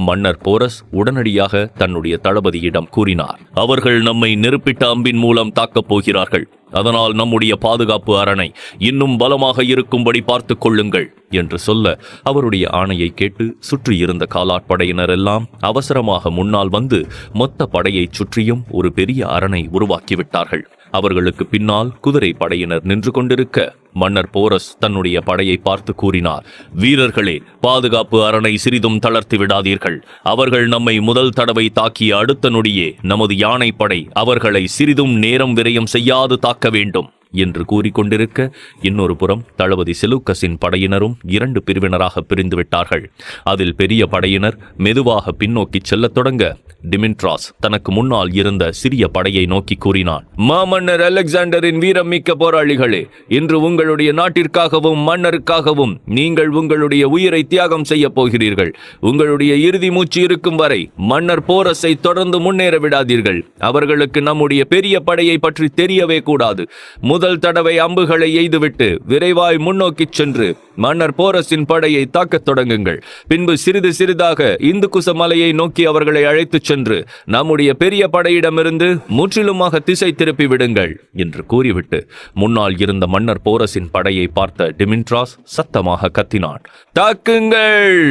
மன்னர் போரஸ் உடனடியாக தன்னுடைய தளபதியிடம் கூறினார், அவர்கள் நம்மை நெருப்பிட்ட அம்பின் மூலம் தாக்கப் போகிறார்கள். அதனால் நம்முடைய பாதுகாப்பு அரணை இன்னும் பலமாக இருக்கும்படி பார்த்துக் கொள்ளுங்கள் என்று சொல்ல, அவருடைய ஆணையை கேட்டு சுற்றியிருந்த காலாட்படையினர் எல்லாம் அவசரமாக முன்னால் வந்து மொத்த படையை சுற்றியும் ஒரு பெரிய அரணை உருவாக்கிவிட்டார்கள். அவர்களுக்கு பின்னால் குதிரை படையினர் நின்று கொண்டிருக்க மன்னர் போரஸ் தன்னுடைய படையை பார்த்து கூறினார், வீரர்களே, பாதுகாப்பு அரணை சிறிதும் தளர்த்தி விடாதீர்கள். அவர்கள் நம்மை முதல் தடவை தாக்கிய அடுத்த நொடியே நமது யானைப்படை அவர்களை சிறிதும் நேரம் விரயம் செய்யாது தாக்க வேண்டும் என்று கூறிக்கொண்டிருக்க, இன்னொரு புறம் தளபதி செலூக்கஸின் படையினரும் 2 பிரிவினராக பிரிந்து விட்டார்கள். அதில் பெரிய படையினர் மெதுவாக பின்னோக்கி செல்லத் தொடங்க, டிமிட்ராஸ் தனக்கு முன்னால் இருந்த சிறிய படையை நோக்கி கூறினான், மாமன்னர் அலெக்சாண்டரின் வீரம் மிக்க போராளிகளே, இன்று உங்களுடைய நாட்டிற்காகவும் மன்னருக்காகவும் நீங்கள் உங்களுடைய உயிரை தியாகம் செய்ய போகிறீர்கள். உங்களுடைய இறுதி மூச்சு இருக்கும் வரை மன்னர் போரஸை தொடர்ந்து முன்னேற விடாதீர்கள். அவர்களுக்கு நம்முடைய பெரிய படையை பற்றி தெரியவே கூடாது. முதல் தடவை அம்புகளை எய்துவிட்டு விரைவாய் முன்னோக்கி சென்று மன்னர் போரஸின் படையை தாக்கத் தொடங்குங்கள். பின்பு சிறிது சிறிதாக இந்து குச மலையை நோக்கி அவர்களை அழைத்துச் சென்று நம்முடைய பெரிய படையிடமிருந்து முற்றிலுமாக திசை திருப்பி விடுங்கள் என்று கூறிவிட்டு முன்னால் இருந்த மன்னர் போரஸின் படையை பார்த்த டிமிட்ராஸ் சத்தமாக கத்தினான், தாக்குங்கள்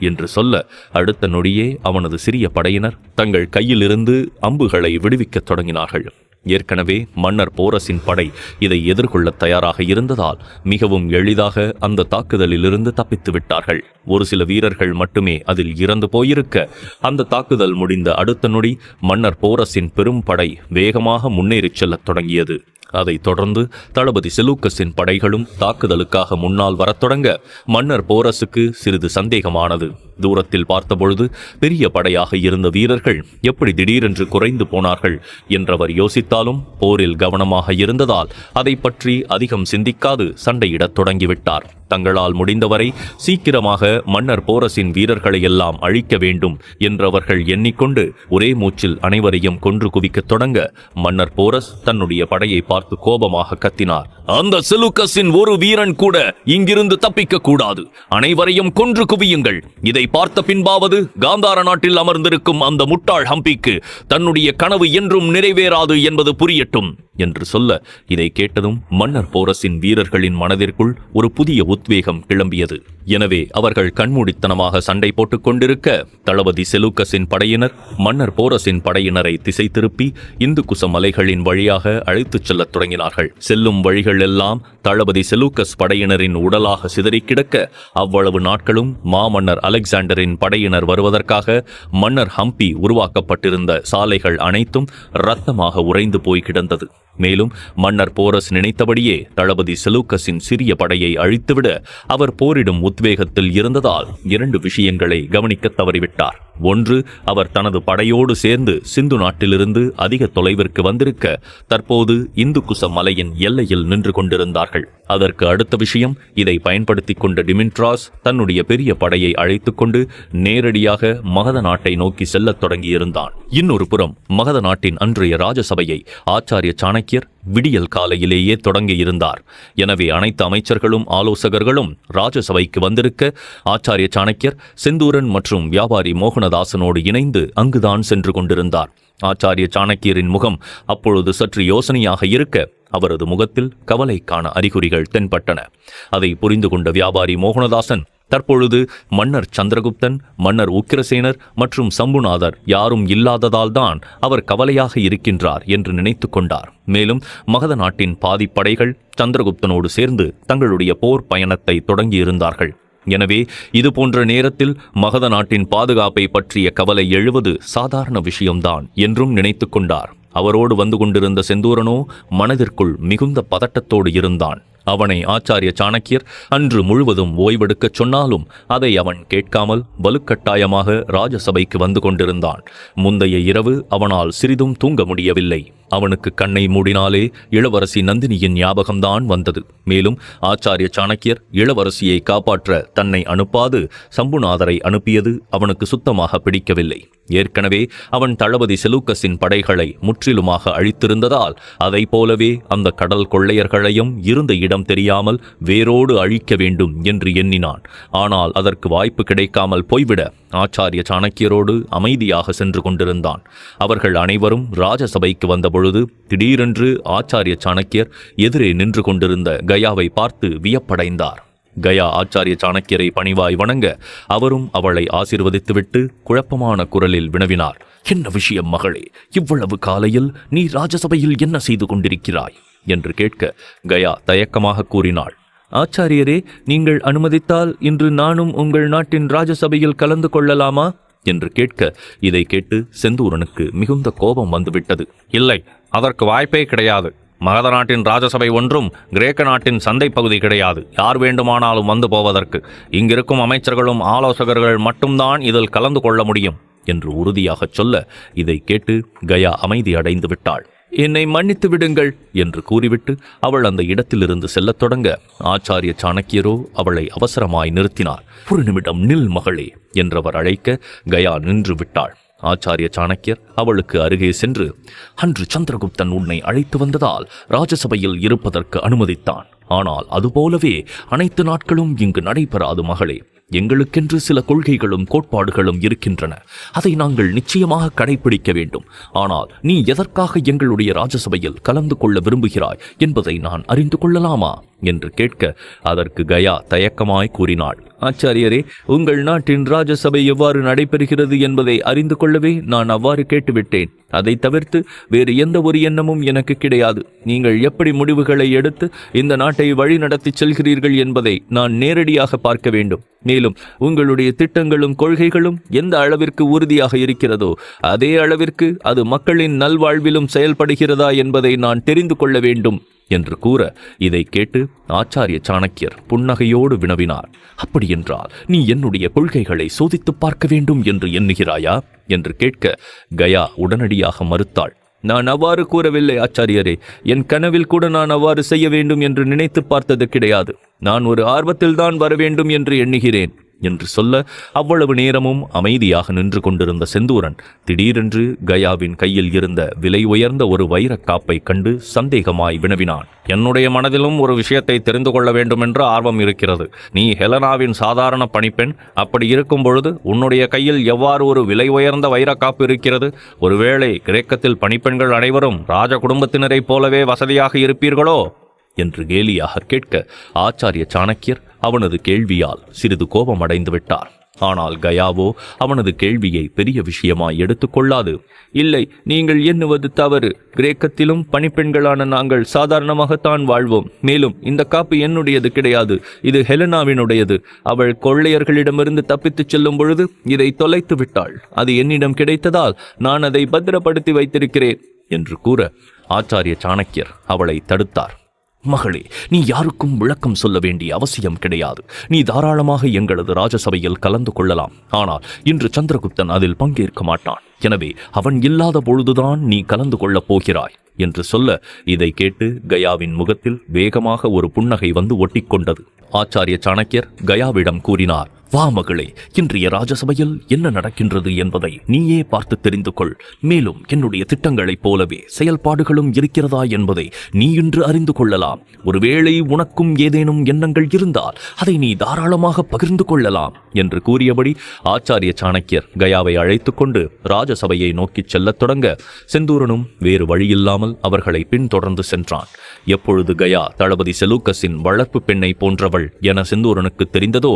என்று சொல்ல, அடுத்த நொடியே அவனது சிறிய படையினர் தங்கள் கையிலிருந்து அம்புகளை விடுவிக்கத் தொடங்கினார்கள். ஏற்கனவே மன்னர் போரஸின் படை இதை எதிர்கொள்ள தயாராக இருந்ததால் மிகவும் எளிதாக அந்த தாக்குதலிலிருந்து தப்பித்து விட்டார்கள். ஒரு சில வீரர்கள் மட்டுமே அதில் இறந்து போயிருக்க, அந்த தாக்குதல் முடிந்த அடுத்த நொடி மன்னர் போரஸின் பெரும் படை வேகமாக முன்னேறிச் செல்லத் தொடங்கியது. அதைத் தொடர்ந்து தளபதி செலூக்கஸின் படைகளும் தாக்குதலுக்காக முன்னால் வரத் தொடங்க மன்னர் போரஸுக்கு சிறிது சந்தேகமானது. தூரத்தில் பார்த்தபொழுது பெரிய படையாக இருந்த வீரர்கள் எப்படி திடீரென்று குறைந்து போனார்கள் என்றவர் யோசித்தாலும் போரில் கவனமாக இருந்ததால் அதை பற்றி அதிகம் சிந்திக்காது சண்டையிடத் தொடங்கிவிட்டார். தங்களால் முடிந்தவரை சீக்கிரமாக மன்னர் போரஸின் வீரர்களை எல்லாம் அழிக்க வேண்டும் என்றவர்கள் எண்ணிக்கொண்டு ஒரே மூச்சில் அனைவரையும் கொன்று குவிக்கத் தொடங்க மன்னர் போரஸ் தன்னுடைய படையை பார்த்து கோபமாக கத்தினார், அந்த செலூக்கஸின் ஒரு வீரன் கூட இங்கிருந்து தப்பிக்க கூடாது. அனைவரையும் கொன்று குவியுங்கள். இதை பார்த்த பின்பாவது காந்தார நாட்டில் அமர்ந்திருக்கும் அந்த முட்டாள் ஹம்பிக்கு தன்னுடைய கனவு என்றும் நிறைவேறாது என்பது புரியட்டும் என்று சொல்ல, இதை கேட்டதும் மன்னர் போரஸின் வீரர்களின் மனதிற்குள் ஒரு புதிய உத்வேகம் கிளம்பியது. எனவே அவர்கள் கண்மூடித்தனமாக சண்டை போட்டுக் கொண்டிருக்க தளபதி செலூக்கஸின் படையினர் மன்னர் போரஸின் படையினரை திசை திருப்பி இந்து குச மலைகளின் வழியாக அழைத்துச் செல்லத் தொடங்கினார்கள். செல்லும் வழிகள் எல்லாம் தளபதி செலூக்கஸ் படையினரின் உடலாக சிதறி கிடக்க, அவ்வளவு நாட்களும் மாமன்னர் அலெக்சாண்டரின் படையினர் வருவதற்காக மன்னர் ஹம்பி உருவாக்கப்பட்டிருந்த சாலைகள் அனைத்தும் இரத்தமாக உறைந்து போய் கிடந்தது. மேலும் மன்னர் போரஸ் நினைத்தபடியே தளபதி செலூக்கஸின் சிறிய படையை அழித்துவிட அவர் போரிடும் உத்வேகத்தில் இருந்ததால் 2 விஷயங்களை கவனிக்க தவறிவிட்டார். ஒன்று, அவர் தனது படையோடு சேர்ந்து சிந்து நாட்டிலிருந்து அதிக தொலைவிற்கு வந்திருக்க தற்போது இந்து குச மலையின் எல்லையில் நின்று கொண்டிருந்தார்கள். அதற்கு அடுத்த விஷயம், இதை பயன்படுத்தி கொண்ட டிமிட்ராஸ் தன்னுடைய பெரிய படையை அழைத்துக் கொண்டு நேரடியாக மகத நாட்டை நோக்கி செல்லத் தொடங்கியிருந்தான். இன்னொரு புறம் மகத நாட்டின் அன்றைய ராஜசபையை ஆச்சாரிய சாணக்கியர் விடியல் காலையிலேயே தொடங்கி இருந்தார். எனவே அனைத்து அமைச்சர்களும் ஆலோசகர்களும் ராஜசபைக்கு வந்திருக்க ஆச்சாரிய சாணக்கியர் செந்தூரன் மற்றும் வியாபாரி மோகனதாசனோடு இணைந்து அங்குதான் சென்று கொண்டிருந்தார். ஆச்சாரிய சாணக்கியரின் முகம் அப்பொழுது சற்று யோசனையாக இருக்க அவரது முகத்தில் கவலைக்கான அறிகுறிகள் தென்பட்டன. அதை புரிந்து கொண்ட வியாபாரி மோகனதாசன் தற்பொழுது மன்னர் சந்திரகுப்தன், மன்னர் உக்கிரசேனர் மற்றும் சம்புநாதர் யாரும் இல்லாததால் தான் அவர் கவலையாக இருக்கின்றார் என்று நினைத்து கொண்டார். மேலும் மகத நாட்டின் பாதிப்படைகள் சந்திரகுப்தனோடு சேர்ந்து தங்களுடைய போர் பயணத்தை தொடங்கியிருந்தார்கள். எனவே இது போன்ற நேரத்தில் மகத நாட்டின் பாதுகாப்பை பற்றிய கவலை எழுவது சாதாரண விஷயம்தான் என்றும் நினைத்து கொண்டார். அவரோடு வந்து கொண்டிருந்த செந்தூரனோ மனதிற்குள் மிகுந்த பதட்டத்தோடு இருந்தான். அவனை ஆச்சாரிய சாணக்கியர் அன்று முழுவதும் ஓய்வெடுக்கச் சொன்னாலும் அதை அவன் கேட்காமல் வலுக்கட்டாயமாக ராஜசபைக்கு வந்து கொண்டிருந்தான். முந்தைய இரவு அவனால் சிறிதும் தூங்க முடியவில்லை. அவனுக்கு கண்ணை மூடினாலே இளவரசி நந்தினியின் ஞாபகம்தான் வந்தது. மேலும் ஆச்சாரிய சாணக்கியர் இளவரசியை காப்பாற்ற தன்னை அனுப்பாது சம்புநாதரை அனுப்பியது அவனுக்கு சுத்தமாக பிடிக்கவில்லை. ஏற்கனவே அவன் தளபதி செலூக்கஸின் படைகளை முற்றிலுமாக அழித்திருந்ததால் அதை போலவே அந்த கடல் கொள்ளையர்களையும் இருந்த இடம் தெரியாமல் வேரோடு அழிக்க வேண்டும் என்று எண்ணினான். ஆனால் அதற்கு வாய்ப்பு கிடைக்காமல் போய்விட ஆச்சாரிய சாணக்கியரோடு அமைதியாக சென்று கொண்டிருந்தான். அவர்கள் அனைவரும் ராஜசபைக்கு வந்தபொழுது திடீரென்று ஆச்சாரிய சாணக்கியர் எதிரே நின்று கொண்டிருந்த கயாவை பார்த்து வியப்படைந்தார். கயா ஆச்சாரிய சாணக்கியரை பணிவாய் வணங்க அவரும் அவளை ஆசீர்வதித்துவிட்டு குழப்பமான குரலில் வினவினார். என்ன விஷயம் மகளே? இவ்வளவு காலையில் நீ ராஜசபையில் என்ன செய்து கொண்டிருக்கிறாய் என்று கேட்க கயா தயக்கமாக கூறினாள். ஆச்சாரியரே, நீங்கள் அனுமதித்தால் இன்று நானும் உங்கள் நாட்டின் ராஜசபையில் கலந்து கொள்ளலாமா என்று கேட்க இதை கேட்டு செந்தூரனுக்கு மிகுந்த கோபம் வந்துவிட்டது. இல்லை, அதற்கு வாய்ப்பே கிடையாது. மகத நாட்டின் ராஜசபை ஒன்றும் கிரேக்க நாட்டின் சந்தை பகுதி கிடையாது. யார் வேண்டுமானாலும் வந்து போவதற்கு. இங்கிருக்கும் அமைச்சர்களும் ஆலோசகர்கள் மட்டும்தான் இதில் கலந்து கொள்ள முடியும் என்று உறுதியாக சொல்ல இதை கேட்டு கயா அமைதி அடைந்து விட்டாள். என்னை மன்னித்து விடுங்கள் என்று கூறிவிட்டு அவள் அந்த இடத்திலிருந்து செல்லத் தொடங்க ஆச்சாரிய சாணக்கியரோ அவளை அவசரமாய் நிறுத்தினார். ஒரு நிமிடம் நில் மகளே என்றவர் அழைக்க கயா நின்று விட்டாள். ஆச்சாரிய சாணக்கியர் அவளுக்கு அருகே சென்று, அன்று சந்திரகுப்தன் உன்னை அழைத்து வந்ததால் ராஜசபையில் இருப்பதற்கு அனுமதித்தான். ஆனால் அதுபோலவே அனைத்து நாட்களும் இங்கு நடைபெறாது மகளே. எங்களுக்கென்று சில கொள்கைகளும் கோட்பாடுகளும் இருக்கின்றன. அதை நாங்கள் நிச்சயமாக கடைபிடிக்க வேண்டும். ஆனால் நீ எதற்காக எங்களுடைய ராஜசபையில் கலந்து கொள்ள விரும்புகிறாய் என்பதை நான் அறிந்து கொள்ளலாமா என்று கேட்க அதற்கு கயா தயக்கமாய் கூறினாள். ஆச்சாரியரே, உங்கள் நாட்டின் ராஜசபை எவ்வாறு நடைபெறுகிறது என்பதை அறிந்து கொள்ளவே நான் அவ்வாறு கேட்டுவிட்டேன். அதை தவிர்த்து வேறு எந்த ஒரு எண்ணமும் எனக்கு கிடையாது. நீங்கள் எப்படி முடிவுகளை எடுத்து இந்த நாட்டை வழி நடத்தி செல்கிறீர்கள் என்பதை நான் நேரடியாக பார்க்க வேண்டும். மேலும் உங்களுடைய திட்டங்களும் கொள்கைகளும் எந்த அளவிற்கு உறுதியாக இருக்கிறதோ அதே அளவிற்கு அது மக்களின் நல்வாழ்விலும் செயல்படுகிறதா என்பதை நான் தெரிந்து கொள்ள வேண்டும் என்று கூற இதை கேட்டு ஆச்சாரிய சாணக்கியர் புன்னகையோடு வினவினார். அப்படியென்றால் நீ என்னுடைய கொள்கைகளை சோதித்து பார்க்க வேண்டும் என்று எண்ணுகிறாயா என்று கேட்க கயா உடனடியாக மறுத்தாள். நான் அவ்வாறு கூறவில்லை ஆச்சாரியரே. என் கனவில் கூட நான் அவ்வாறு செய்ய வேண்டும் என்று நினைத்து பார்த்தது கிடையாது. நான் ஒரு ஆர்வத்தில்தான் வர வேண்டும் என்று எண்ணுகிறேன் என்று சொல்ல அவ்வளவு நேரமும் அமைதியாக நின்று கொண்டிருந்த செந்தூரன் திடீரென்று கயாவின் கையில் இருந்த விலை உயர்ந்த ஒரு வைரக்காப்பை கண்டு சந்தேகமாய் வினவினான். என்னுடைய மனதிலும் ஒரு விஷயத்தை தெரிந்து கொள்ள வேண்டும் என்ற ஆர்வம் இருக்கிறது. நீ ஹெலனாவின் சாதாரண பணிப்பெண். அப்படி இருக்கும் பொழுது உன்னுடைய கையில் எவ்வாறு ஒரு விலை உயர்ந்த வைரக்காப்பு இருக்கிறது? ஒருவேளை கிரேக்கத்தில் பணிப்பெண்கள் அனைவரும் ராஜ குடும்பத்தினரைப் போலவே வசதியாக இருப்பீர்களோ என்று கேலியாக கேட்க ஆச்சாரிய சாணக்கியர் அவனது கேள்வியால் சிறிது கோபம் அடைந்து விட்டார். ஆனால் கயாவோ அவனது கேள்வியை பெரிய விஷயமாய் எடுத்துக்கொள்ளாது. இல்லை, நீங்கள் எண்ணுவது தவறு. கிரேக்கத்திலும் பணிப்பெண்களான நாங்கள் சாதாரணமாகத்தான் வாழ்வோம். மேலும் இந்த காப்பு என்னுடையது கிடையாது, இது ஹெலனாவினுடையது. அவள் கொள்ளையர்களிடமிருந்து தப்பித்துச் செல்லும் பொழுது இதை தொலைத்து விட்டாள். அது என்னிடம் கிடைத்ததால் நான் அதை பத்திரப்படுத்தி வைத்திருக்கிறேன் என்று கூற ஆச்சாரிய சாணக்கியர் அவளை தடுத்தார். மகளே, நீ யாருக்கும் விளக்கம் சொல்ல வேண்டிய அவசியம் கிடையாது. நீ தாராளமாக எங்களது ராஜசபையில் கலந்து கொள்ளலாம். ஆனால் இன்று சந்திரகுப்தன் அதில் பங்கேற்க மாட்டான். எனவே அவன் இல்லாத பொழுதுதான் நீ கலந்து கொள்ளப் போகிறாய் என்று சொல்ல இதை கேட்டு கயாவின் முகத்தில் வேகமாக ஒரு புன்னகை வந்து ஒட்டிக்கொண்டது. ஆச்சாரிய சாணக்கியர் கயாவிடம் கூறினார். வா மகளே, இன்றைய ராஜசபையில் என்ன நடக்கின்றது என்பதை நீயே பார்த்து தெரிந்து கொள். மேலும் என்னுடைய திட்டங்களைப் போலவே செயல்பாடுகளும் இருக்கிறதா என்பதை நீ இன்று அறிந்து கொள்ளலாம். ஒருவேளை உனக்கும் ஏதேனும் எண்ணங்கள் இருந்தால் அதை நீ தாராளமாக பகிர்ந்து கொள்ளலாம் என்று கூறியபடி ஆச்சாரிய சாணக்கியர் கயாவை அழைத்துக் கொண்டு ராஜசபையை நோக்கி செல்லத் தொடங்க செந்தூரனும் வேறு வழியில்லாமல் அவர்களை பின்தொடர்ந்து சென்றான். எப்பொழுது கயா தளபதி செலூக்கஸின் வளர்ப்பு பெண்ணை போன்றவள் என செந்தூரனுக்கு தெரிந்ததோ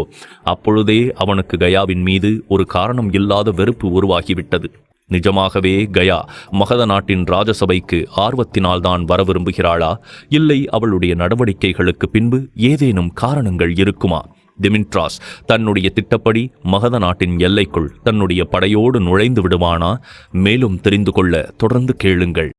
அப்பொழுதே அவனுக்கு கயாவின் மீது ஒரு காரணம் இல்லாத வெறுப்பு உருவாகிவிட்டது. நிஜமாகவே கயா மகத நாட்டின் ராஜசபைக்கு ஆர்வத்தினால் தான் வர விரும்புகிறாளா? இல்லை அவளுடைய நடவடிக்கைகளுக்கு பின்பு ஏதேனும் காரணங்கள் இருக்குமா? டிமிட்ராஸ் தன்னுடைய திட்டப்படி மகத நாட்டின் எல்லைக்குள் தன்னுடைய படையோடு நுழைந்து விடுவானா? மேலும் தெரிந்து கொள்ள தொடர்ந்து கேளுங்கள்.